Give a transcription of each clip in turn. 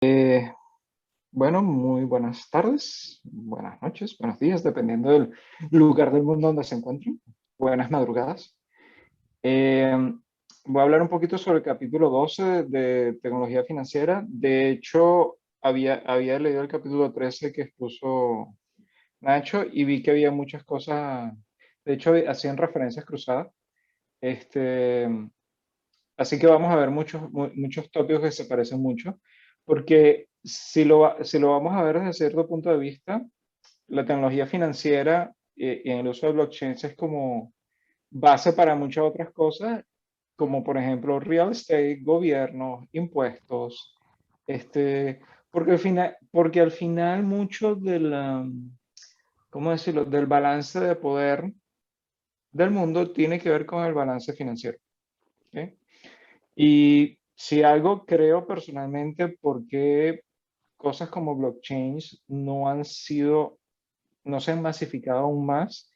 Eh, bueno, muy buenas tardes, buenas noches, buenos días, dependiendo del lugar del mundo donde se encuentren. Buenas madrugadas. Eh, Voy a hablar un poquito sobre el capítulo 12 de tecnología financiera. De hecho, había leído el capítulo 13 que expuso Nacho y vi que había muchas cosas, de hecho, hacían referencias cruzadas. Este, Así que vamos a ver muchos tópicos que se parecen mucho, porque si lo vamos a ver desde cierto punto de vista, la tecnología financiera y en el uso de blockchains es como base para muchas otras cosas, como por ejemplo real estate, gobierno, impuestos, porque al final mucho ¿cómo decirlo?, del balance de poder del mundo tiene que ver con el balance financiero. ¿Ok? Y si algo creo personalmente, por qué cosas como blockchains no se han masificado aún más,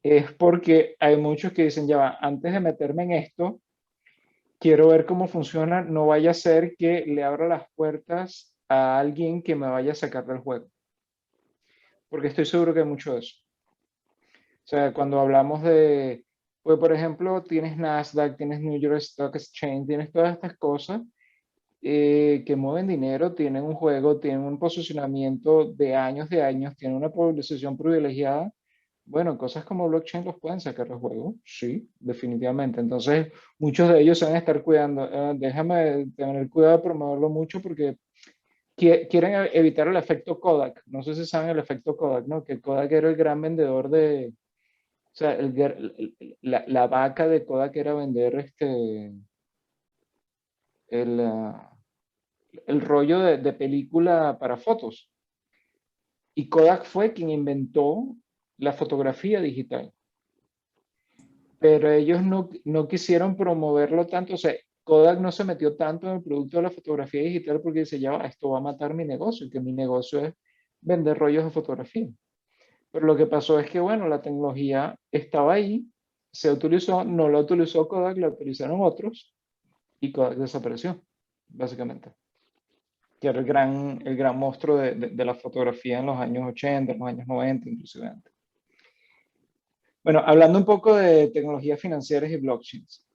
es porque hay muchos que dicen, ya va, antes de meterme en esto, quiero ver cómo funciona, no vaya a ser que le abra las puertas a alguien que me vaya a sacar del juego, porque estoy seguro que hay mucho de eso. O sea, cuando hablamos pues por ejemplo, tienes Nasdaq, tienes New York Stock Exchange, tienes todas estas cosas que mueven dinero, tienen un juego, tienen un posicionamiento de años, tienen una posición privilegiada. Bueno, cosas como blockchain los pueden sacar del juego, sí, definitivamente. Entonces, muchos de ellos se van a estar cuidando. Déjame tener cuidado de promoverlo mucho porque quieren evitar el efecto Kodak. No sé si saben el efecto Kodak, ¿no? Que Kodak era el gran vendedor o sea, la vaca de Kodak era vender el, ah, el rollo de película para fotos. Y Kodak fue quien inventó la fotografía digital. Pero ellos no quisieron promoverlo tanto. O sea, Kodak no se metió tanto en el producto de la fotografía digital porque dice, ya va, esto va a matar mi negocio, que mi negocio es vender rollos de fotografía. Pero lo que pasó es que, bueno, la tecnología estaba ahí, se utilizó, no la utilizó Kodak, la utilizaron otros y Kodak desapareció, básicamente. Que era el gran monstruo de la fotografía en los años 80, en los años 90, inclusive antes. Bueno, hablando un poco de tecnologías financieras y blockchains,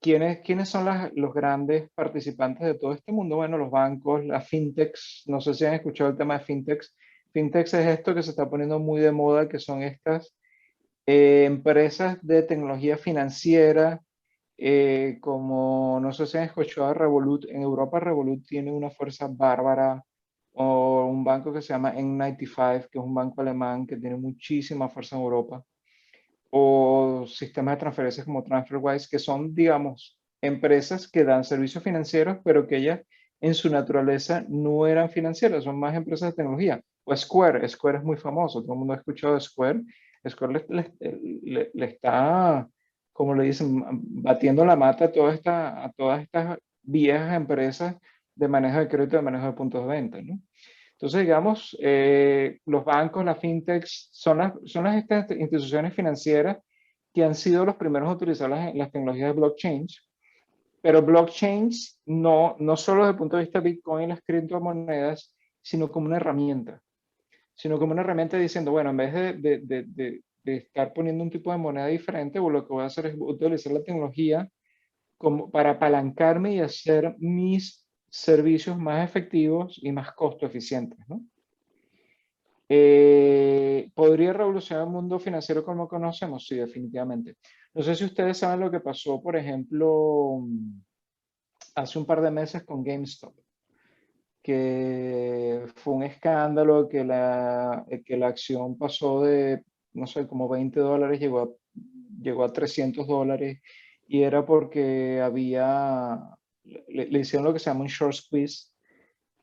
¿quiénes son los grandes participantes de todo este mundo? Bueno, los bancos, las fintechs, no sé si han escuchado el tema de fintechs. Fintechs es esto que se está poniendo muy de moda, que son estas empresas de tecnología financiera, como no sé si han escuchado de Revolut. En Europa Revolut tiene una fuerza bárbara, o un banco que se llama N95, que es un banco alemán que tiene muchísima fuerza en Europa, o sistemas de transferencias como TransferWise, que son, digamos, empresas que dan servicios financieros, pero que ellas en su naturaleza no eran financieras, son más empresas de tecnología. O Square es muy famoso, todo el mundo ha escuchado de Square. Square le está, como le dicen, batiendo la mata a todas estas viejas empresas de manejo de crédito, de manejo de puntos de venta, ¿no? Entonces, digamos, los bancos, las fintechs, son las estas instituciones financieras que han sido los primeros a utilizar las tecnologías de blockchain, pero blockchains no solo desde el punto de vista de Bitcoin y las criptomonedas, sino como una herramienta, diciendo, bueno, en vez de estar poniendo un tipo de moneda diferente, o lo que voy a hacer es utilizar la tecnología como para apalancarme y hacer mis servicios más efectivos y más costo eficientes, ¿no? ¿Podría revolucionar el mundo financiero como lo conocemos? Sí, definitivamente. No sé si ustedes saben lo que pasó, por ejemplo, hace un par de meses con GameStop, que fue un escándalo, que la acción pasó de, no sé, como $20, llegó a $300, y era porque le hicieron lo que se llama un short squeeze,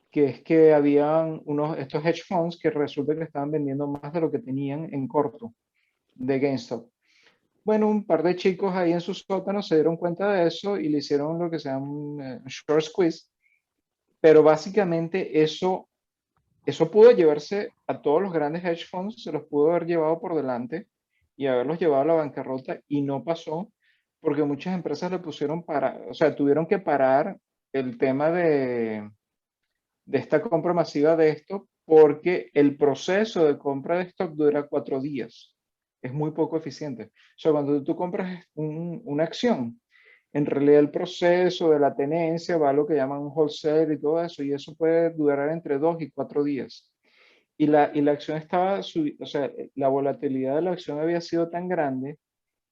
que es que habían estos hedge funds que resulta que estaban vendiendo más de lo que tenían en corto de GameStop. Bueno, un par de chicos ahí en sus sótanos se dieron cuenta de eso y le hicieron lo que se llama un short squeeze, pero básicamente eso pudo llevarse a todos los grandes hedge funds, se los pudo haber llevado por delante y haberlos llevado a la bancarrota, y no pasó porque muchas empresas le pusieron o sea, tuvieron que parar el tema de esta compra masiva de esto, porque el proceso de compra de stock dura 4 días. Es muy poco eficiente. O sea, cuando tú compras una acción, en realidad el proceso de la tenencia va a lo que llaman un wholesale y todo eso, y eso puede durar entre 2 y 4 días. Y la acción estaba, o sea, la volatilidad de la acción había sido tan grande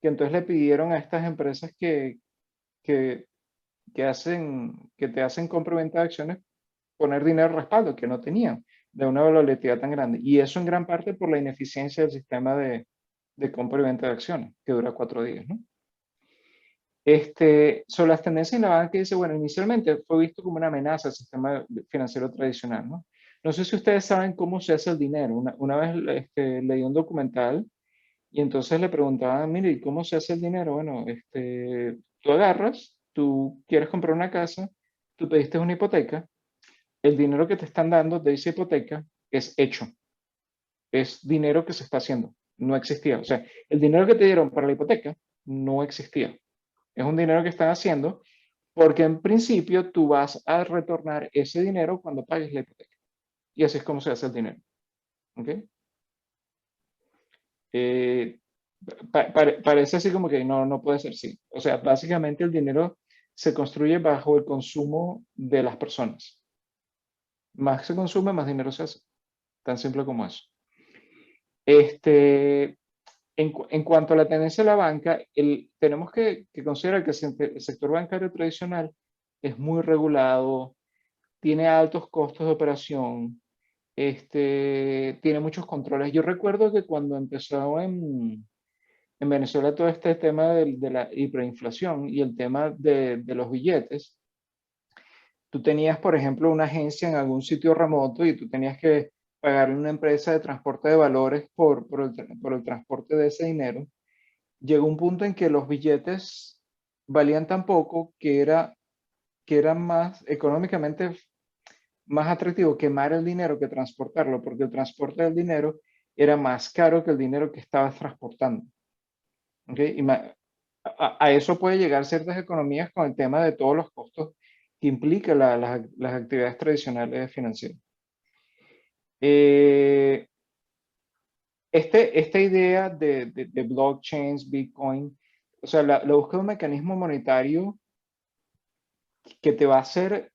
que entonces le pidieron a estas empresas que, que te hacen compra y venta de acciones poner dinero al respaldo que no tenían de una volatilidad tan grande. Y eso en gran parte por la ineficiencia del sistema de compra y venta de acciones, que dura 4 días, ¿no? Sobre las tendencias en la banca dice, bueno, inicialmente fue visto como una amenaza al sistema financiero tradicional, ¿no? No sé si ustedes saben cómo se hace el dinero. Una vez leí un documental y entonces le preguntaban, mire, ¿y cómo se hace el dinero? Bueno, tú agarras, tú quieres comprar una casa, tú pediste una hipoteca, el dinero que te están dando de esa hipoteca es hecho, es dinero que se está haciendo, no existía. O sea, el dinero que te dieron para la hipoteca no existía. Es un dinero que están haciendo porque en principio tú vas a retornar ese dinero cuando pagues la hipoteca. Y así es como se hace el dinero. ¿Ok? Eh, parece así como que no, no puede ser así. O sea, básicamente el dinero se construye bajo el consumo de las personas. Más se consume, más dinero se hace. Tan simple como eso. Este, en cuanto a la tendencia de la banca, tenemos que considerar que el sector bancario tradicional es muy regulado, tiene altos costos de operación, tiene muchos controles. Yo recuerdo que cuando empezó en Venezuela todo este tema de la hiperinflación y el tema de los billetes, tú tenías, por ejemplo, una agencia en algún sitio remoto y tú tenías que pagarle a una empresa de transporte de valores por el transporte de ese dinero. Llegó un punto en que los billetes valían tan poco que era más económicamente más atractivo quemar el dinero que transportarlo, porque el transporte del dinero era más caro que el dinero que estabas transportando. ¿Okay? A eso puede llegar ciertas economías con el tema de todos los costos que implica las actividades tradicionales financieras. Eh, esta idea de blockchains, Bitcoin, o sea, la búsqueda de un mecanismo monetario que te va a hacer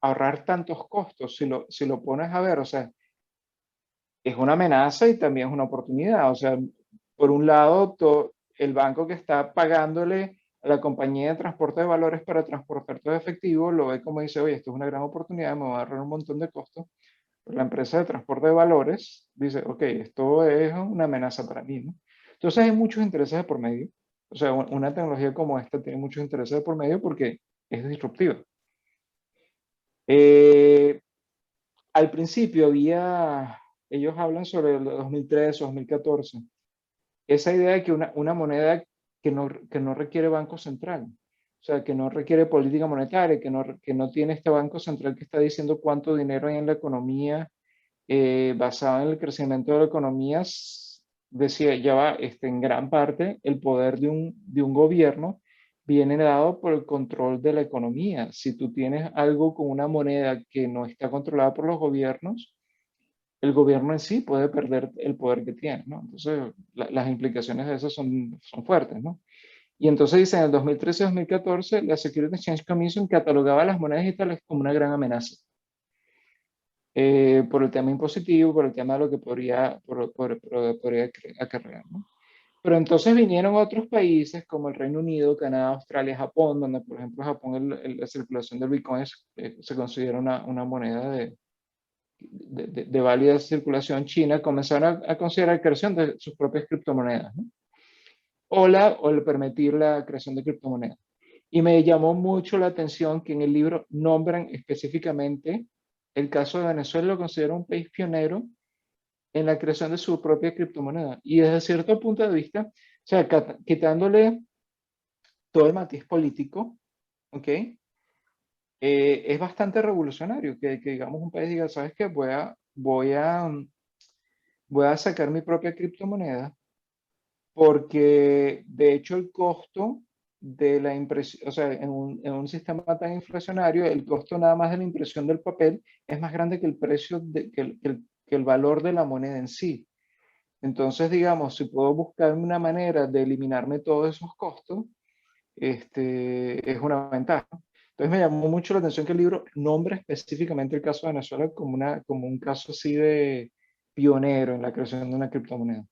ahorrar tantos costos, si lo pones a ver, o sea, es una amenaza y también es una oportunidad. O sea, por un lado, el banco que está pagándole a la compañía de transporte de valores para transportar todo efectivo, lo ve como dice, oye, esto es una gran oportunidad, me va a ahorrar un montón de costos. Pero la empresa de transporte de valores dice, ok, esto es una amenaza para mí, ¿no? Entonces hay muchos intereses de por medio. O sea, una tecnología como esta tiene muchos intereses de por medio porque es disruptiva. Eh, Al principio ellos hablan sobre el 2013 o 2014, esa idea de que una moneda que no requiere banco central, o sea, que no requiere política monetaria, que no tiene este banco central que está diciendo cuánto dinero hay en la economía, basado en el crecimiento de la economía, decía, ya va, en gran parte el poder de un gobierno viene dado por el control de la economía. Si tú tienes algo con una moneda que no está controlada por los gobiernos, el gobierno en sí puede perder el poder que tiene, ¿no? Entonces, las implicaciones de eso son fuertes, ¿no? Y entonces dice, en el 2013-2014, la Security Exchange Commission catalogaba las monedas digitales como una gran amenaza, por el tema impositivo, por el tema de lo que podría acarrear, ¿no? Pero entonces vinieron otros países como el Reino Unido, Canadá, Australia, Japón, donde, por ejemplo, Japón, la circulación del Bitcoin se considera una moneda de válida circulación. China comenzaron a considerar la creación de sus propias criptomonedas, ¿no? O el permitir la creación de criptomonedas. Y me llamó mucho la atención que en el libro nombran específicamente el caso de Venezuela, lo considera un país pionero en la creación de su propia criptomoneda. Y desde cierto punto de vista, o sea, quitándole todo el matiz político, ¿ok? Es bastante revolucionario que digamos un país diga, ¿sabes qué? Voy a sacar mi propia criptomoneda porque de hecho el costo de la impresión, o sea, en un sistema tan inflacionario, el costo nada más de la impresión del papel es más grande que el precio, que el valor de la moneda en sí. Entonces, digamos, si puedo buscar una manera de eliminarme todos esos costos, es una ventaja. Entonces me llamó mucho la atención que el libro nombra específicamente el caso de Venezuela como, como un caso así de pionero en la creación de una criptomoneda.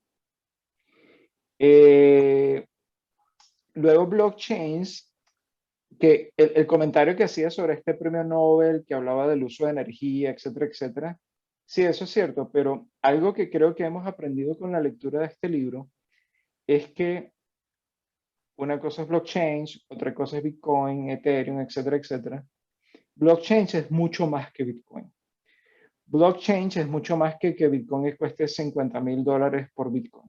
Eh, Luego blockchains, que el comentario que hacía sobre este premio Nobel, que hablaba del uso de energía, etcétera, etcétera, sí, eso es cierto, pero algo que creo que hemos aprendido con la lectura de este libro es que una cosa es blockchain, otra cosa es Bitcoin, Ethereum, etcétera, etcétera. Blockchain es mucho más que Bitcoin. Blockchain es mucho más que Bitcoin cueste $50,000 por Bitcoin.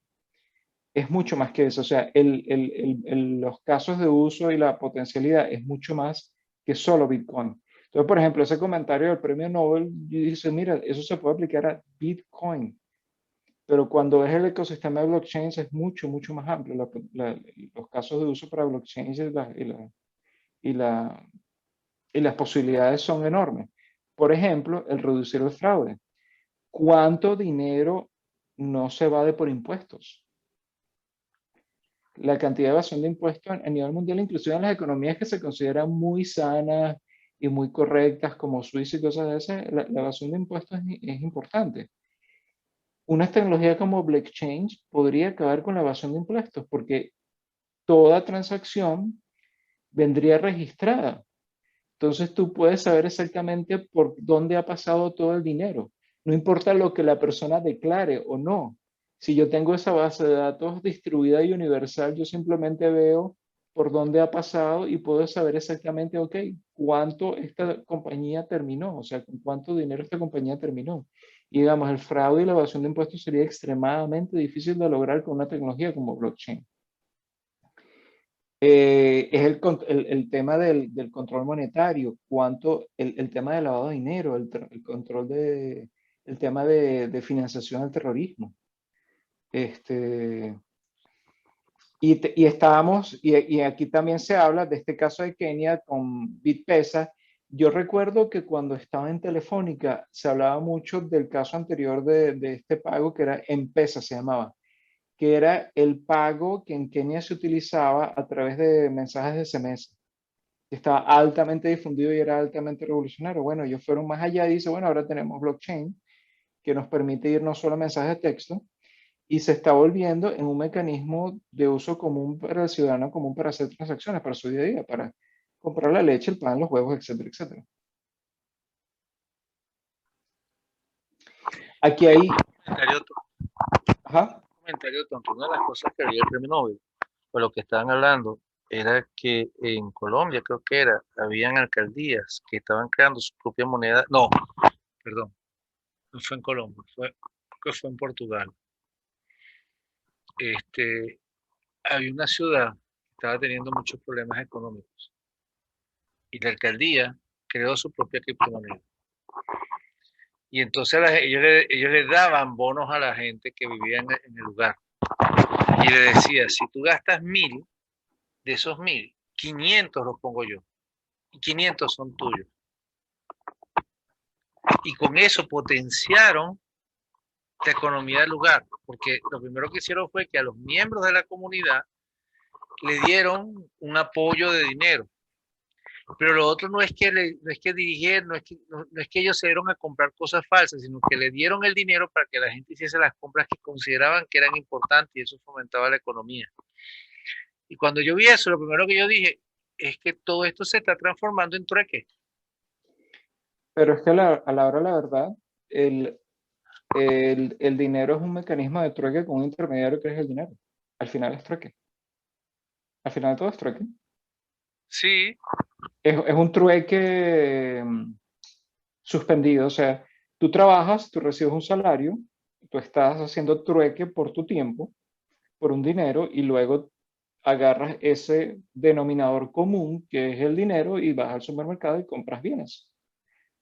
Es mucho más que eso. O sea, los casos de uso y la potencialidad es mucho más que solo Bitcoin. Entonces, por ejemplo, ese comentario del premio Nobel dice, mira, eso se puede aplicar a Bitcoin. Pero cuando es el ecosistema de blockchain es mucho, mucho más amplio. Los casos de uso para blockchain y la, y las posibilidades son enormes. Por ejemplo, el reducir el fraude. ¿Cuánto dinero no se evade por impuestos? La cantidad de evasión de impuestos a nivel mundial, inclusive en las economías que se consideran muy sanas y muy correctas, como Suiza y cosas de esas, la evasión de impuestos es importante. Una tecnología como blockchain podría acabar con la evasión de impuestos porque toda transacción vendría registrada. Entonces tú puedes saber exactamente por dónde ha pasado todo el dinero. No importa lo que la persona declare o no. Si yo tengo esa base de datos distribuida y universal, yo simplemente veo por dónde ha pasado y puedo saber exactamente, ok, cuánto esta compañía terminó, o sea, con cuánto dinero esta compañía terminó. Y digamos, el fraude y la evasión de impuestos sería extremadamente difícil de lograr con una tecnología como blockchain. Es el tema del control monetario, el tema del lavado de dinero, el control el tema de financiación del terrorismo. Este, y estábamos, y aquí también se habla de este caso de Kenia con BitPesa. Yo recuerdo que cuando estaba en Telefónica se hablaba mucho del caso anterior de este pago que era M-Pesa, se llamaba, que era el pago que en Kenia se utilizaba a través de mensajes de SMS, que estaba altamente difundido y era altamente revolucionario. Bueno, ellos fueron más allá y dice, bueno, ahora tenemos blockchain que nos permite ir no solo a mensajes de texto y se está volviendo en un mecanismo de uso común para el ciudadano común para hacer transacciones, para su día a día, para comprar la leche, el pan, los huevos, etcétera, etcétera. Aquí hay, Comentario, ajá, comentario tonto. Una de las cosas que había el premio Nobel, o lo que estaban hablando, era que en Colombia, creo que era, habían alcaldías que estaban creando su propia moneda. No, perdón, no fue en Colombia, creo que fue en Portugal. Este, había una ciudad que estaba teniendo muchos problemas económicos y la alcaldía creó su propia criptomoneda. Y entonces ellos le daban bonos a la gente que vivía en el lugar. Y le decía, si tú gastas 1.000, de esos 1.000, 500 los pongo yo. Y 500 son tuyos. Y con eso potenciaron la economía del lugar, porque lo primero que hicieron fue que a los miembros de la comunidad le dieron un apoyo de dinero. Pero lo otro no es que, no es que dirigieron, no es que ellos se dieron a comprar cosas falsas, sino que le dieron el dinero para que la gente hiciese las compras que consideraban que eran importantes y eso fomentaba la economía. Y cuando yo vi eso, lo primero que yo dije es que todo esto se está transformando en trueque. pero es que a la hora de la verdad, el, el dinero es un mecanismo de trueque con un intermediario que es el dinero. Al final es trueque. Al final todo es trueque. Sí, Es un trueque suspendido. O sea, tú trabajas, tú recibes un salario, tú estás haciendo trueque por tu tiempo, por un dinero, y luego agarras ese denominador común que es el dinero y vas al supermercado y compras bienes.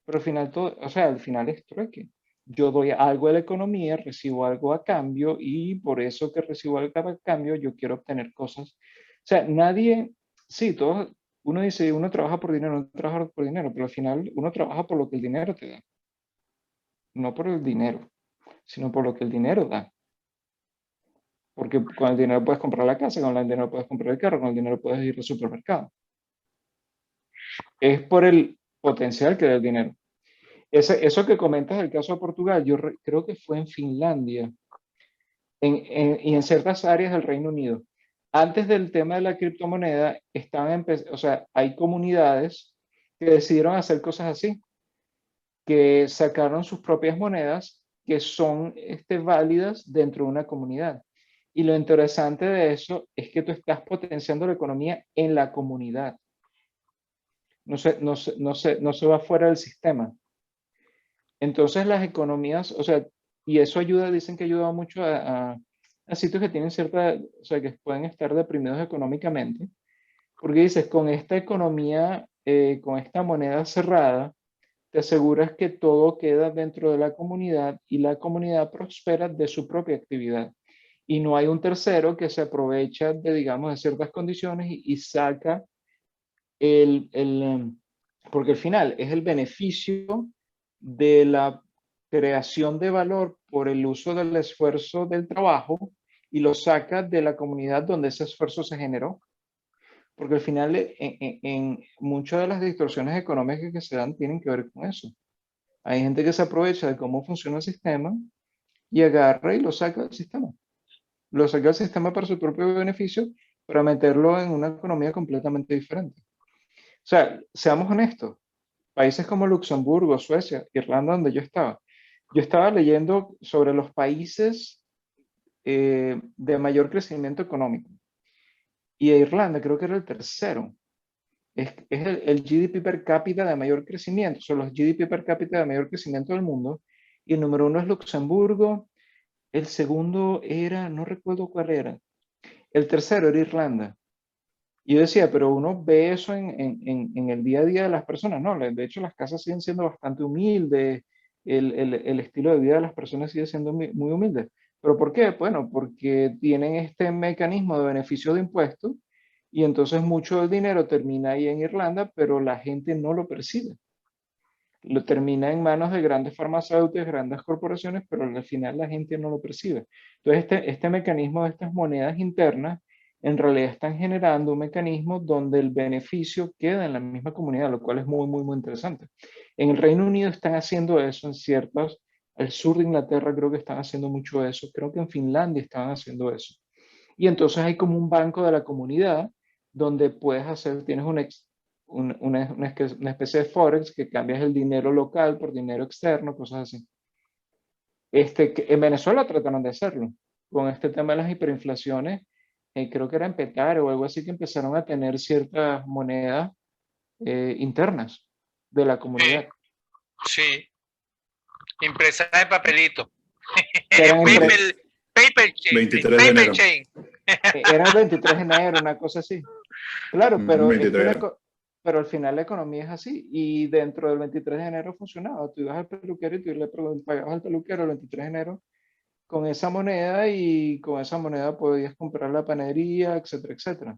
Pero al final todo, o sea, al final es trueque. Yo doy algo a la economía, recibo algo a cambio y por eso que recibo algo a cambio yo quiero obtener cosas. O sea, nadie, sí, todos, uno dice, uno trabaja por dinero, uno trabaja por dinero, pero al final uno trabaja por lo que el dinero te da, no por el dinero, sino por lo que el dinero da. Porque con el dinero puedes comprar la casa, con el dinero puedes comprar el carro, con el dinero puedes ir al supermercado. Es por el potencial que da el dinero. Eso que comentas del caso de Portugal, creo que fue en Finlandia y en ciertas áreas del Reino Unido. Antes del tema de la criptomoneda, o sea, hay comunidades que decidieron hacer cosas así, que sacaron sus propias monedas que son válidas dentro de una comunidad. Y lo interesante de eso es que tú estás potenciando la economía en la comunidad. No se va fuera del sistema. Entonces las economías, o sea, y eso ayuda, dicen que ayuda mucho a sitios que tienen cierta, o sea, que pueden estar deprimidos económicamente, porque dices, con esta economía, con esta moneda cerrada, te aseguras que todo queda dentro de la comunidad y la comunidad prospera de su propia actividad. Y no hay un tercero que se aprovecha de, digamos, de ciertas condiciones y saca porque al final es el beneficio de la creación de valor por el uso del esfuerzo del trabajo y lo saca de la comunidad donde ese esfuerzo se generó. Porque al final en muchas de las distorsiones económicas que se dan tienen que ver con eso. Hay gente que se aprovecha de cómo funciona el sistema y agarra y lo saca del sistema. Lo saca del sistema para su propio beneficio, para meterlo en una economía completamente diferente. O sea, seamos honestos, países como Luxemburgo, Suecia, Irlanda, donde yo estaba leyendo sobre los países de mayor crecimiento económico. Y Irlanda creo que era el tercero. Es el GDP per cápita de mayor crecimiento, son los GDP per cápita de mayor crecimiento del mundo. Y el número uno es Luxemburgo, el segundo era, no recuerdo cuál era, el tercero era Irlanda. Y yo decía, pero uno ve eso en el día a día de las personas, ¿no? De hecho, las casas siguen siendo bastante humildes, el estilo de vida de las personas sigue siendo muy humilde. ¿Pero por qué? Bueno, porque tienen este mecanismo de beneficio de impuestos y entonces mucho del dinero termina ahí en Irlanda, pero la gente no lo percibe. Lo termina en manos de grandes farmacéuticas, grandes corporaciones, pero al final la gente no lo percibe. Entonces, este mecanismo de estas monedas internas en realidad están generando un mecanismo donde el beneficio queda en la misma comunidad, lo cual es muy interesante. En el Reino Unido están haciendo eso en ciertas, al sur de Inglaterra creo que están haciendo mucho eso, creo que en Finlandia están haciendo eso. Y entonces hay como un banco de la comunidad donde puedes hacer, tienes una especie de forex que cambias el dinero local por dinero externo, cosas así. En Venezuela trataron de hacerlo con este tema de las hiperinflaciones. Creo que era en Petare o algo así que empezaron a tener ciertas monedas internas de la Sí, comunidad. sí. Impresa de papelito. Que eran Paper, paper chain. 23 de Paper enero. chain. era el 23 de enero, una cosa así. Claro, pero es que 23. pero al final la economía es así y dentro del 23 de enero funcionaba. Tú ibas al peluquero y tú le pagabas al peluquero el 23 de enero con esa moneda y con esa moneda podías comprar la panadería, etcétera, etcétera.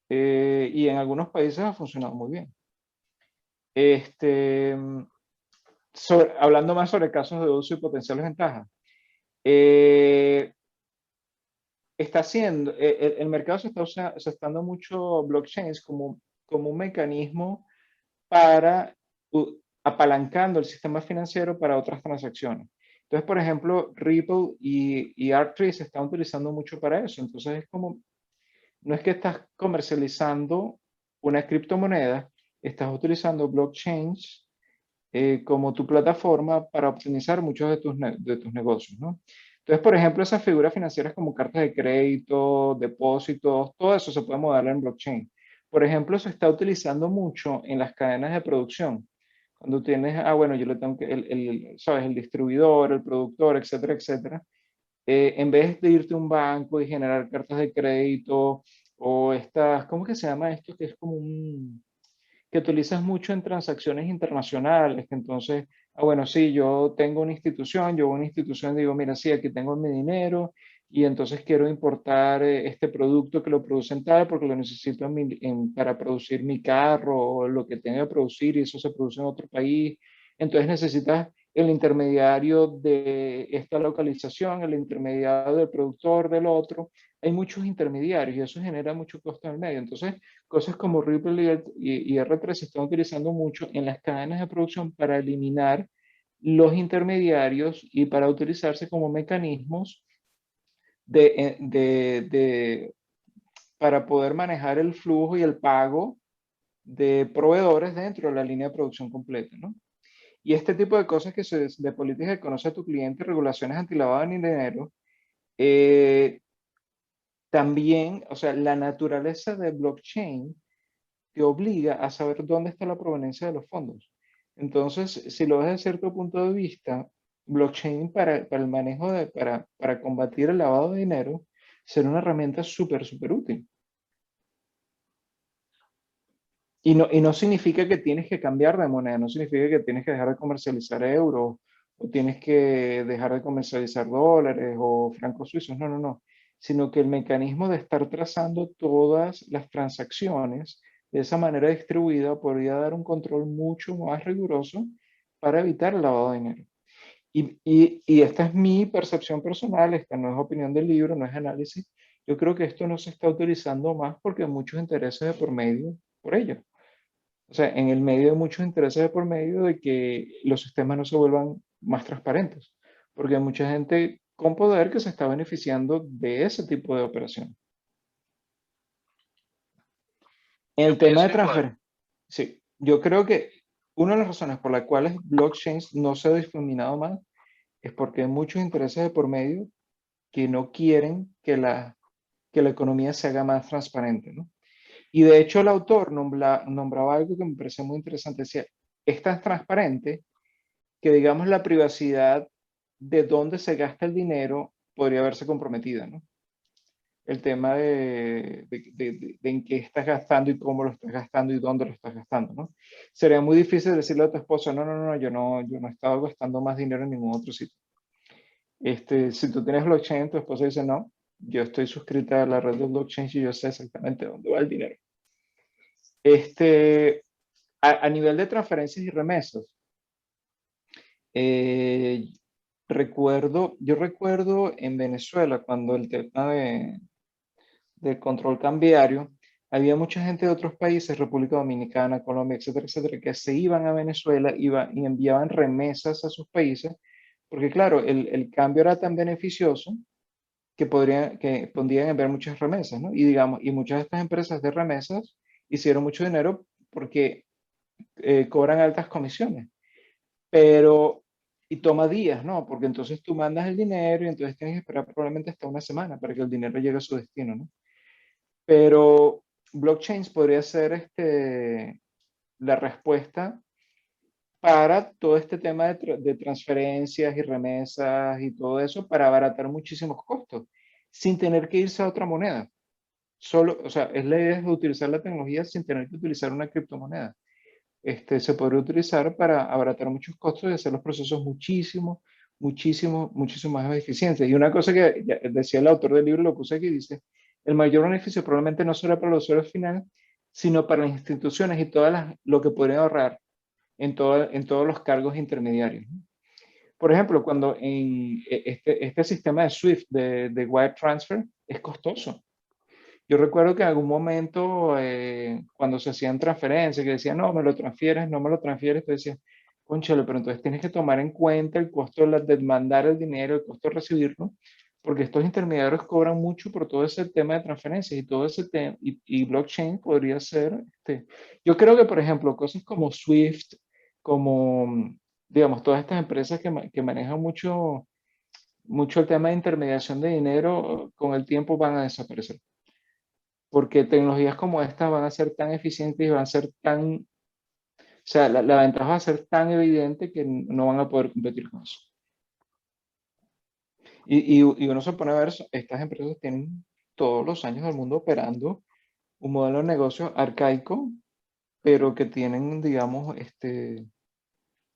Y en algunos países ha funcionado muy bien. Este, hablando más sobre casos de uso y potenciales ventajas. Eh, está haciendo, el mercado se está dando mucho blockchains como un mecanismo para apalancando el sistema financiero para otras transacciones. Entonces, por ejemplo, Ripple y Arctree se están utilizando mucho para eso. Entonces, es como, no es que estás comercializando una criptomoneda, estás utilizando blockchains como tu plataforma para optimizar muchos de tus negocios, ¿no? Entonces, por ejemplo, esas figuras financieras como cartas de crédito, depósitos, todo eso se puede modelar en blockchain. Por ejemplo, se está utilizando mucho en las cadenas de producción. Cuando tienes, bueno, yo le tengo que, ¿sabes? El distribuidor, el productor, etcétera, etcétera. En vez de irte a un banco y generar cartas de crédito o estas, ¿cómo que se llama esto? Que es como que utilizas mucho en transacciones internacionales, que entonces, bueno, sí, yo tengo una institución, yo voy a una institución y digo, mira, sí, aquí tengo mi dinero y entonces quiero importar este producto que lo producen tal porque lo necesito para producir mi carro o lo que tenga que producir y eso se produce en otro país. Entonces necesitas el intermediario de esta localización, el intermediario del productor del otro. Hay muchos intermediarios y eso genera mucho costo en el medio. Entonces, cosas como Ripple y R3 se están utilizando mucho en las cadenas de producción para eliminar los intermediarios y para utilizarse como mecanismos para poder manejar el flujo y el pago de proveedores dentro de la línea de producción completa, ¿no? Y este tipo de cosas de política de conoce a tu cliente, regulaciones antilavado de dinero, eh, también, o sea, la naturaleza de blockchain te obliga a saber dónde está la proveniencia de los fondos. Entonces, si lo ves desde cierto punto de vista, blockchain para el manejo para combatir el lavado de dinero será una herramienta súper, súper útil. Y no significa que tienes que cambiar de moneda, no significa que tienes que dejar de comercializar euros o tienes que dejar de comercializar dólares o francos suizos, no, no, no, sino que el mecanismo de estar trazando todas las transacciones de esa manera distribuida podría dar un control mucho más riguroso para evitar el lavado de dinero. Y esta es mi percepción personal, esta no es opinión del libro, no es análisis. Yo creo que esto no se está utilizando más porque hay muchos intereses de por medio por ello. O sea, en el medio de muchos intereses de por medio de que los sistemas no se vuelvan más transparentes, porque hay mucha gente con poder que se está beneficiando de ese tipo de operación. En Yo el tema de pienso igual. transferencia, sí, yo creo que una de las razones por las cuales blockchains no se ha difuminado más es porque hay muchos intereses de por medio que no quieren que la economía se haga más transparente, ¿no? Y de hecho el autor nombraba algo que me pareció muy interesante, decía, es tan transparente que digamos la privacidad de dónde se gasta el dinero podría verse comprometida, ¿no? El tema de en qué estás gastando y cómo lo estás gastando y dónde lo estás gastando, ¿no? Sería muy difícil decirle a tu esposa, no, no, no, yo no he estado gastando más dinero en ningún otro sitio. Si tú tienes blockchain, tu esposa dice, no, yo estoy suscrita a la red de blockchain y yo sé exactamente dónde va el dinero. Este, a nivel de transferencias y remesas, eh, yo recuerdo en Venezuela cuando el tema del control cambiario, había mucha gente de otros países, República Dominicana, Colombia, etcétera, etcétera, que se iban a Venezuela y enviaban remesas a sus países, porque claro, el cambio era tan beneficioso que podían enviar muchas remesas, ¿no? Y digamos, y muchas de estas empresas de remesas hicieron mucho dinero porque cobran altas comisiones, pero, y toma días, ¿no? Porque entonces tú mandas el dinero y entonces tienes que esperar probablemente hasta una semana para que el dinero llegue a su destino, ¿no? Pero blockchains podría ser la respuesta para todo este tema de transferencias y remesas y todo eso para abaratar muchísimos costos sin tener que irse a otra moneda. Solo, o sea, es la idea de utilizar la tecnología sin tener que utilizar una criptomoneda. Se podría utilizar para abaratar muchos costos y hacer los procesos muchísimo, muchísimo, muchísimo más eficientes. Y una cosa que decía el autor del libro, lo puse aquí, dice, el mayor beneficio probablemente no será para los usuarios finales, sino para las instituciones y lo que podrían ahorrar en todos los cargos intermediarios. Por ejemplo, cuando este sistema de SWIFT, de Wire Transfer, es costoso. Yo recuerdo que en algún momento, cuando se hacían transferencias, que decían, no, me lo transfieres, no me lo transfieres, tú decías, cónchale, pero entonces tienes que tomar en cuenta el costo de mandar el dinero, el costo de recibirlo, porque estos intermediarios cobran mucho por todo ese tema de transferencias y todo ese tema, y blockchain podría ser, yo creo que, por ejemplo, cosas como Swift, como, digamos, todas estas empresas que manejan mucho, mucho el tema de intermediación de dinero, con el tiempo van a desaparecer porque tecnologías como estas van a ser tan eficientes y van a ser tan, o sea, la ventaja va a ser tan evidente que no van a poder competir con eso. Y uno se pone a ver, estas empresas tienen todos los años del mundo operando un modelo de negocio arcaico, pero que tienen, digamos,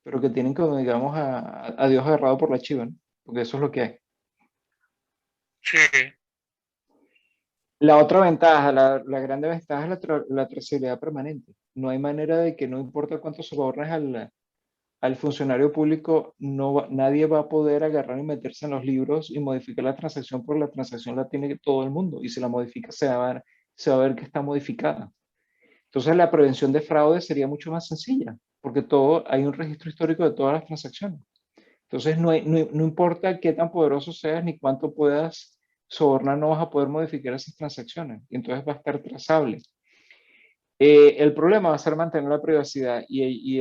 pero que tienen como, digamos, a Dios agarrado por la chiva, ¿no? Porque eso es lo que hay. Sí. La otra ventaja, la grande ventaja es la trazabilidad permanente. No hay manera de que no importa cuánto sobornes al funcionario público, nadie va a poder agarrar y meterse en los libros y modificar la transacción, porque la transacción la tiene todo el mundo y si la modifica se va a ver que está modificada. Entonces la prevención de fraude sería mucho más sencilla, porque hay un registro histórico de todas las transacciones. Entonces no importa qué tan poderoso seas ni cuánto puedas sobornar, no vas a poder modificar esas transacciones y entonces va a estar trazable. El problema va a ser mantener la privacidad y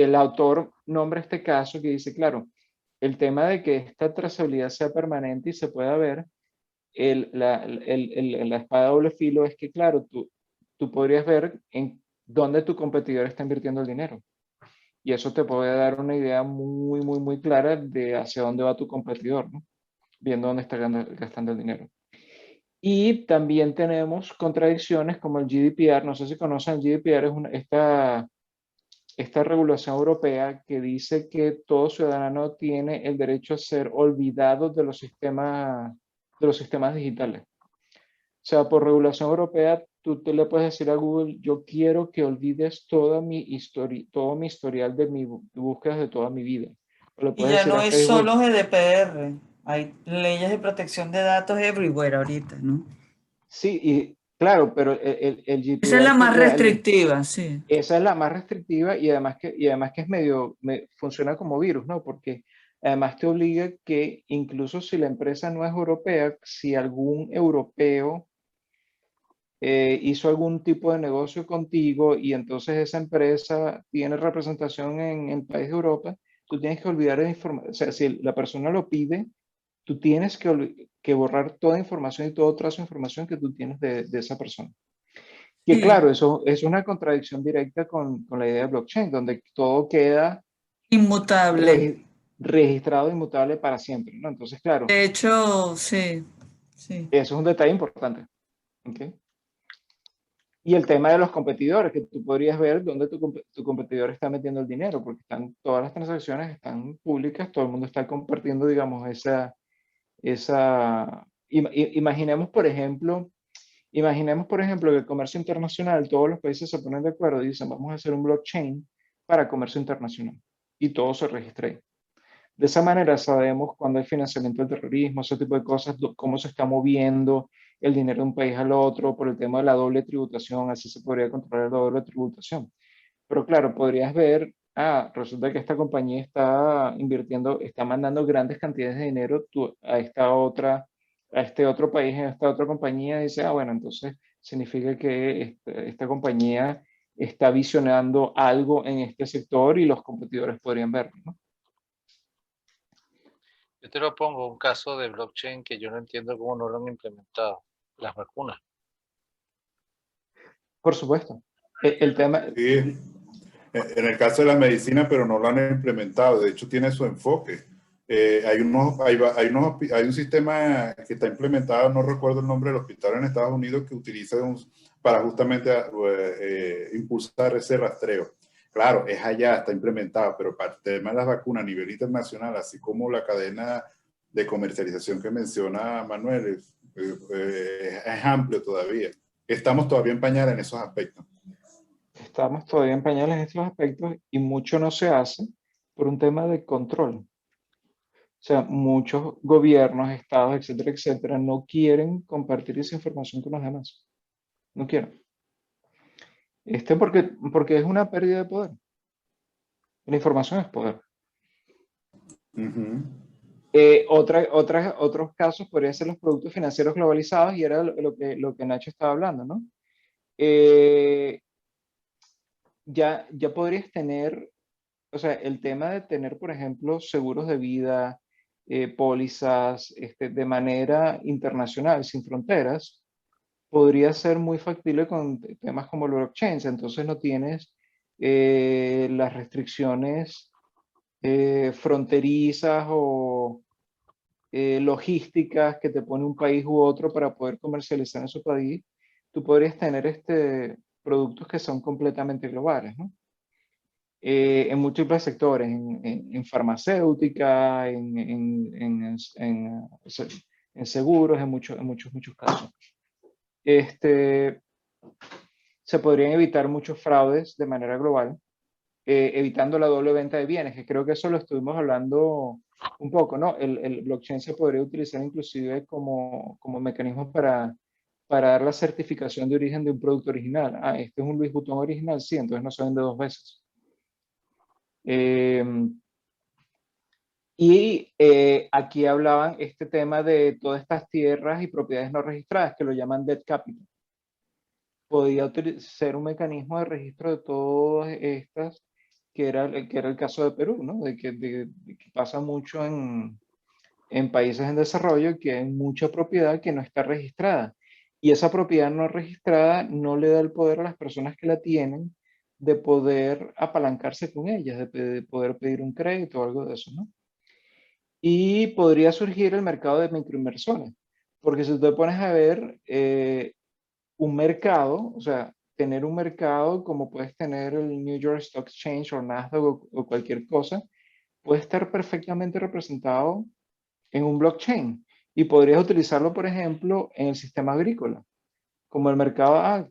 el autor nombra este caso que dice, claro, el tema de que esta trazabilidad sea permanente y se pueda ver, la espada de doble filo es que, claro, tú podrías ver en dónde tu competidor está invirtiendo el dinero. Y eso te puede dar una idea muy clara de hacia dónde va tu competidor, ¿no? Viendo dónde está gastando el dinero. Y también tenemos contradicciones como el GDPR. No sé si conocen el GDPR, esta regulación europea que dice que todo ciudadano tiene el derecho a ser olvidado de los sistemas digitales. O sea, por regulación europea, tú te le puedes decir a Google, yo quiero que olvides toda mi historia, todo mi historial de mi búsquedas de toda mi vida. O le Y puedes ya decir no a es Facebook, solo GDPR, hay leyes de protección de datos everywhere ahorita, ¿no? sí, y claro, pero el Esa es la GDPR más real, restrictiva, sí. esa es la más restrictiva y además que es funciona como virus, ¿no? Porque además te obliga que incluso si la empresa no es europea, si algún europeo hizo algún tipo de negocio contigo y entonces esa empresa tiene representación en el país de Europa, tú tienes que olvidar la información. O sea, si la persona lo pide, tú tienes que borrar toda información y todo trazo de información que tú tienes de esa persona. Que Sí, claro, eso es una contradicción directa con la idea de blockchain, donde todo queda inmutable. regi- registrado inmutable para siempre, ¿no? Entonces, claro, De hecho, sí, sí. eso es un detalle importante. ¿Ok? Y el tema de los competidores, que tú podrías ver dónde tu competidor está metiendo el dinero, porque todas las transacciones están públicas, todo el mundo está compartiendo, digamos, imaginemos, por ejemplo, que el comercio internacional, todos los países se ponen de acuerdo y dicen, vamos a hacer un blockchain para comercio internacional y todo se registra ahí. De esa manera sabemos cuándo hay financiamiento del terrorismo, ese tipo de cosas, cómo se está moviendo el dinero de un país al otro por el tema de la doble tributación, así se podría controlar la doble tributación. Pero claro, podrías ver, resulta que esta compañía está invirtiendo, está mandando grandes cantidades de dinero a este otro país, a esta otra compañía, y dice, bueno, entonces significa que esta compañía está visionando algo en este sector y los competidores podrían verlo, ¿no? Yo te lo pongo un caso de blockchain que yo no entiendo cómo no lo han implementado. Las vacunas. Por supuesto. El tema, Sí, en el caso de la medicina, pero no lo han implementado. De hecho, tiene su enfoque. Hay un sistema que está implementado, no recuerdo el nombre del hospital en Estados Unidos, que utiliza para justamente impulsar ese rastreo. Claro, es allá, está implementado, pero para el tema de las vacunas a nivel internacional, así como la cadena de comercialización que menciona Manuel, es amplio todavía. Estamos todavía en pañales en esos aspectos. estamos todavía en pañales en estos aspectos y mucho no se hace por un tema de control. O sea, muchos gobiernos, estados, etcétera, no quieren compartir esa información con los demás. No quieren. Porque es una pérdida de poder. La información es poder. Ujú. Otros casos podrían ser los productos financieros globalizados y era lo que Nacho estaba hablando, ¿no? Eh, ya podrías tener, o sea, el tema de tener, por ejemplo, seguros de vida, pólizas, de manera internacional, sin fronteras, podría ser muy factible con temas como el blockchain. Entonces no tienes las restricciones fronterizas o logísticas que te pone un país u otro para poder comercializar en su país. Tú podrías tener productos que son completamente globales, ¿no? en múltiples sectores, en farmacéutica, en seguros, muchos casos. Se podrían evitar muchos fraudes de manera global, evitando la doble venta de bienes, que creo que eso lo estuvimos hablando un poco, ¿no? El blockchain se podría utilizar inclusive como mecanismo para dar la certificación de origen de un producto original. Ah, este es un Louis Vuitton original, sí, entonces no se vende dos veces. Aquí hablaban este tema de todas estas tierras y propiedades no registradas, que lo llaman dead capital. Podía ser un mecanismo de registro de todas estas, que era el caso de Perú, ¿no? De que pasa mucho en países en desarrollo, que hay mucha propiedad que no está registrada. Y esa propiedad no registrada no le da el poder a las personas que la tienen de poder apalancarse con ellas, de poder pedir un crédito o algo de eso, ¿no? Y podría surgir el mercado de microinversiones, porque si tú te pones a ver un mercado, o sea, tener un mercado como puedes tener el New York Stock Exchange o Nasdaq o cualquier cosa, puede estar perfectamente representado en un blockchain y podrías utilizarlo, por ejemplo, en el sistema agrícola, como el mercado,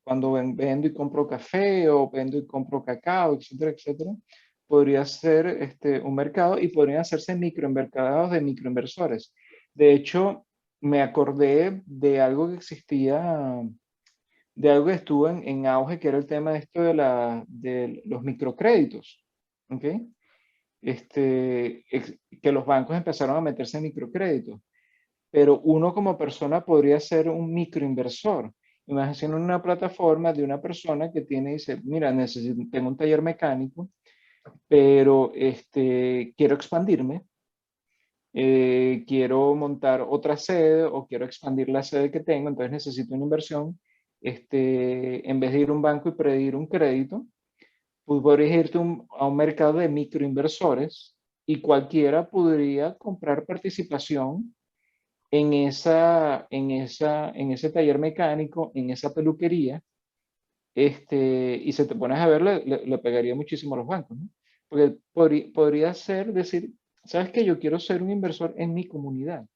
cuando vendo y compro café o vendo y compro cacao, etcétera, etcétera. Podría ser un mercado y podrían hacerse micromercados de microinversores. De hecho, me acordé de algo que existía, de algo que estuvo en auge, que era el tema de esto de los microcréditos. ¿Ok? Que los bancos empezaron a meterse en microcréditos, pero uno como persona podría ser un microinversor. Imagínense una plataforma de una persona que dice, mira, tengo un taller mecánico, pero quiero expandirme, quiero montar otra sede o quiero expandir la sede que tengo, entonces necesito una inversión. En vez de ir a un banco y pedir un crédito, pues podrías irte a un mercado de microinversores y cualquiera podría comprar participación en ese taller mecánico, en esa peluquería, y se te pones a ver, le pegaría muchísimo a los bancos, ¿no? Porque podría ser decir, ¿sabes qué? Yo quiero ser un inversor en mi comunidad. O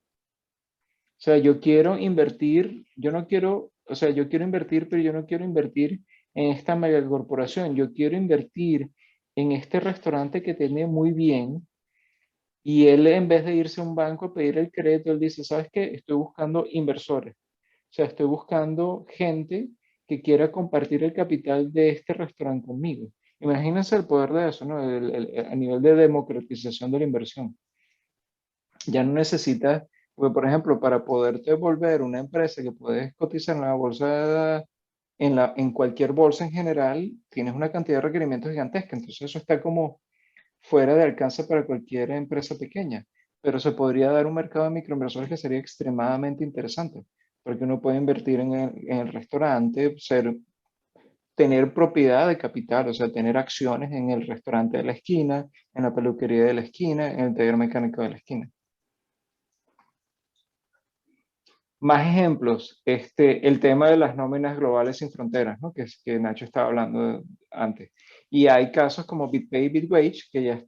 sea, yo quiero invertir, yo no quiero, o sea, yo quiero invertir, pero yo no quiero invertir en esta megacorporación. Yo quiero invertir en este restaurante que tiene muy bien y él en vez de irse a un banco a pedir el crédito, él dice, ¿sabes qué? Estoy buscando inversores. O sea, estoy buscando gente que quiera compartir el capital de este restaurante conmigo. Imagínense el poder de eso, ¿no? A nivel de democratización de la inversión. Ya no necesitas, porque por ejemplo, para poderte volver una empresa que puedes cotizar en la bolsa, en cualquier bolsa en general, tienes una cantidad de requerimientos gigantesca. Entonces eso está como fuera de alcance para cualquier empresa pequeña. Pero se podría dar un mercado de microinversores que sería extremadamente interesante, porque uno puede invertir en el restaurante, tener propiedad de capital, o sea, tener acciones en el restaurante de la esquina, en la peluquería de la esquina, en el taller mecánico de la esquina. Más ejemplos, el tema de las nóminas globales sin fronteras, ¿no? Que Nacho estaba hablando antes. Y hay casos como BitPay y BitWage que ya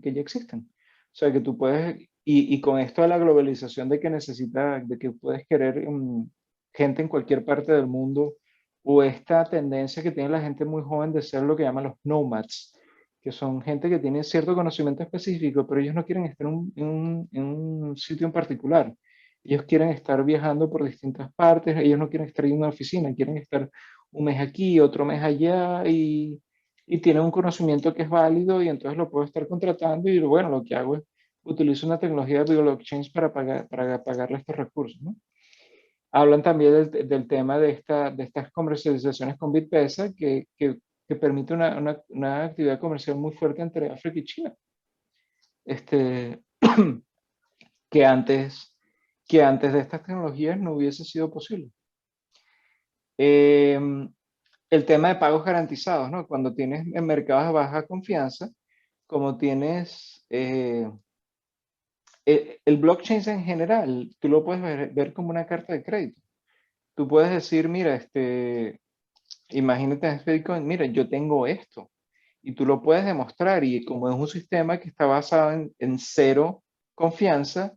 existen. O sea, que tú puedes, y con esto de la globalización de que puedes querer gente en cualquier parte del mundo, o esta tendencia que tiene la gente muy joven de ser lo que llaman los nomads, que son gente que tiene cierto conocimiento específico, pero ellos no quieren estar en un sitio en particular. Ellos quieren estar viajando por distintas partes, ellos no quieren estar en una oficina, quieren estar un mes aquí, otro mes allá y tienen un conocimiento que es válido y entonces lo puedo estar contratando y bueno, lo que hago es utilizo una tecnología de blockchain para pagarle estos recursos, ¿no? Hablan también del tema de estas comercializaciones con BitPesa que permite una actividad comercial muy fuerte entre África y China. Que antes de estas tecnologías no hubiese sido posible. El tema de pagos garantizados, ¿no? Cuando tienes en mercados de baja confianza, como tienes el blockchain en general, tú lo puedes ver como una carta de crédito. Tú puedes decir, mira, imagínate en Bitcoin, mira, yo tengo esto y tú lo puedes demostrar, y como es un sistema que está basado en cero confianza,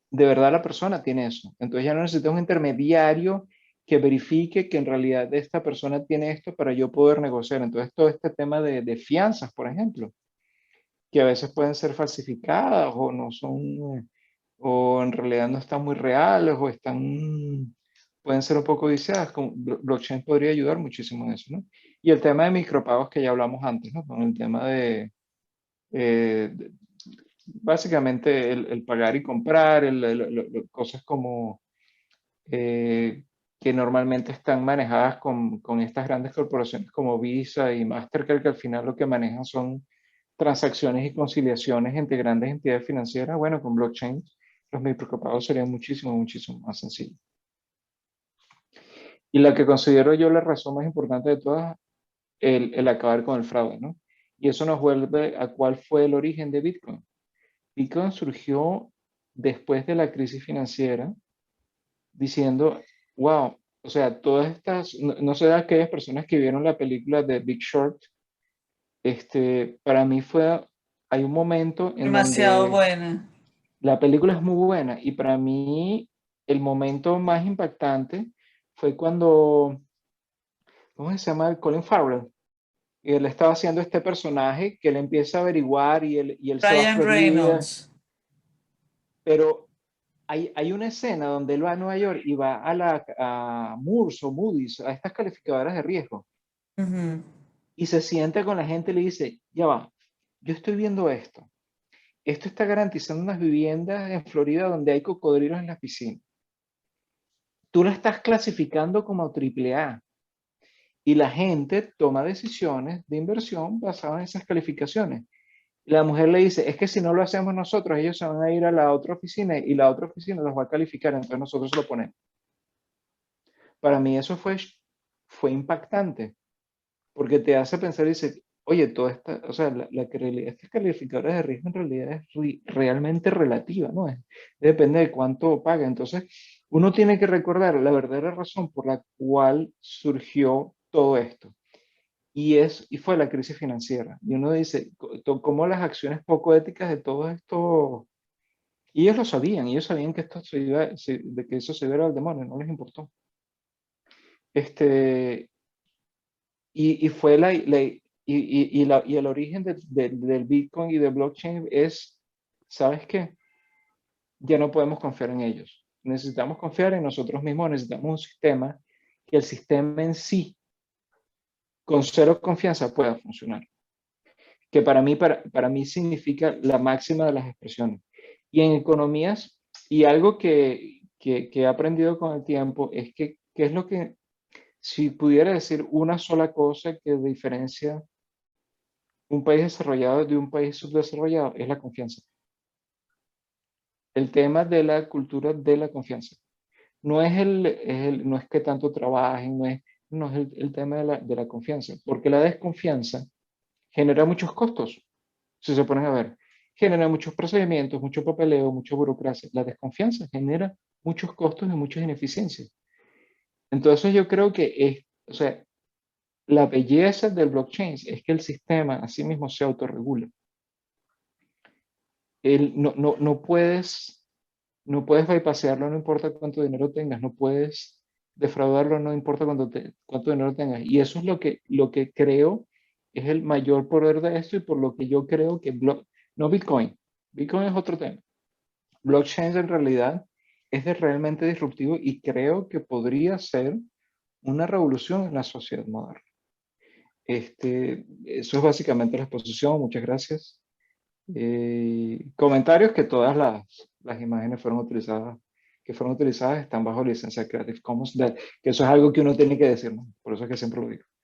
de verdad la persona tiene eso. Entonces ya no necesitas un intermediario que verifique que en realidad esta persona tiene esto para yo poder negociar. Entonces todo este tema de fianzas, por ejemplo, que a veces pueden ser falsificadas o no son, o en realidad no están muy reales o están, pueden ser un poco viciadas. Blockchain podría ayudar muchísimo en eso, ¿no? Y el tema de micropagos que ya hablamos antes, ¿no? Con el tema de básicamente el pagar y comprar, cosas como que normalmente están manejadas con estas grandes corporaciones como Visa y Mastercard, que al final lo que manejan son transacciones y conciliaciones entre grandes entidades financieras. Bueno, con blockchain los micropagos serían muchísimo, muchísimo más sencillos. Y la que considero yo la razón más importante de todas, el acabar con el fraude, ¿no? Y eso nos vuelve a cuál fue el origen de Bitcoin. Bitcoin surgió después de la crisis financiera, diciendo, wow, o sea, todas estas, no sé de aquellas personas que vieron la película de Big Short, para mí fue, hay un momento en Demasiado donde buena. la película es muy buena y para mí el momento más impactante fue cuando, ¿cómo se llama? Colin Farrell. Y él estaba haciendo este personaje que él empieza a averiguar y él se va a Ryan Florida, Reynolds. pero hay una escena donde él va a Nueva York y va a Moores o Moody's, a estas calificadoras de riesgo, Ujú. y se sienta con la gente y le dice, ya va, yo estoy viendo esto. Esto está garantizando unas viviendas en Florida donde hay cocodrilos en las piscinas. Tú la estás clasificando como triple A y la gente toma decisiones de inversión basadas en esas calificaciones. Y la mujer le dice, es que si no lo hacemos nosotros, ellos se van a ir a la otra oficina y la otra oficina los va a calificar, entonces nosotros lo ponemos. Para mí eso fue impactante, porque te hace pensar y dice, oye, toda esta, o sea, estas calificadoras de riesgo en realidad es realmente relativa, ¿no? Depende de cuánto paga. Entonces, uno tiene que recordar la verdadera razón por la cual surgió todo esto. Y fue la crisis financiera. Y uno dice, cómo las acciones poco éticas de todo esto, y ellos sabían que de que eso se iba al demonio, no les importó. Este, y fue y el origen del Bitcoin y de blockchain es, ¿sabes qué? Ya no podemos confiar en ellos. Necesitamos confiar en nosotros mismos, necesitamos un sistema que el sistema en sí, con cero confianza, pueda funcionar. Que para mí significa la máxima de las expresiones. Y en economías, y algo que he aprendido con el tiempo es que es lo que, si pudiera decir una sola cosa que diferencia un país desarrollado de un país subdesarrollado, es la confianza. El tema de la cultura de la confianza. No es no es que tanto trabajen, no es el tema de la confianza, porque la desconfianza genera muchos costos. Si se ponen a ver, genera muchos procedimientos, mucho papeleo, mucha burocracia. La desconfianza genera muchos costos y muchas ineficiencias. Entonces yo creo que o sea, la belleza del blockchain es que el sistema a sí mismo se autorregula. No puedes bypassearlo, no importa cuánto dinero tengas, no puedes defraudarlo, no importa cuánto dinero tengas. Y eso es lo que creo es el mayor poder de esto y por lo que yo creo que no Bitcoin. Bitcoin es otro tema. Blockchain en realidad es realmente disruptivo y creo que podría ser una revolución en la sociedad moderna. Eso es básicamente la exposición. Muchas gracias. Comentarios que todas las imágenes que fueron utilizadas están bajo licencia Creative Commons, que eso es algo que uno tiene que decir, ¿no? Por eso es que siempre lo digo.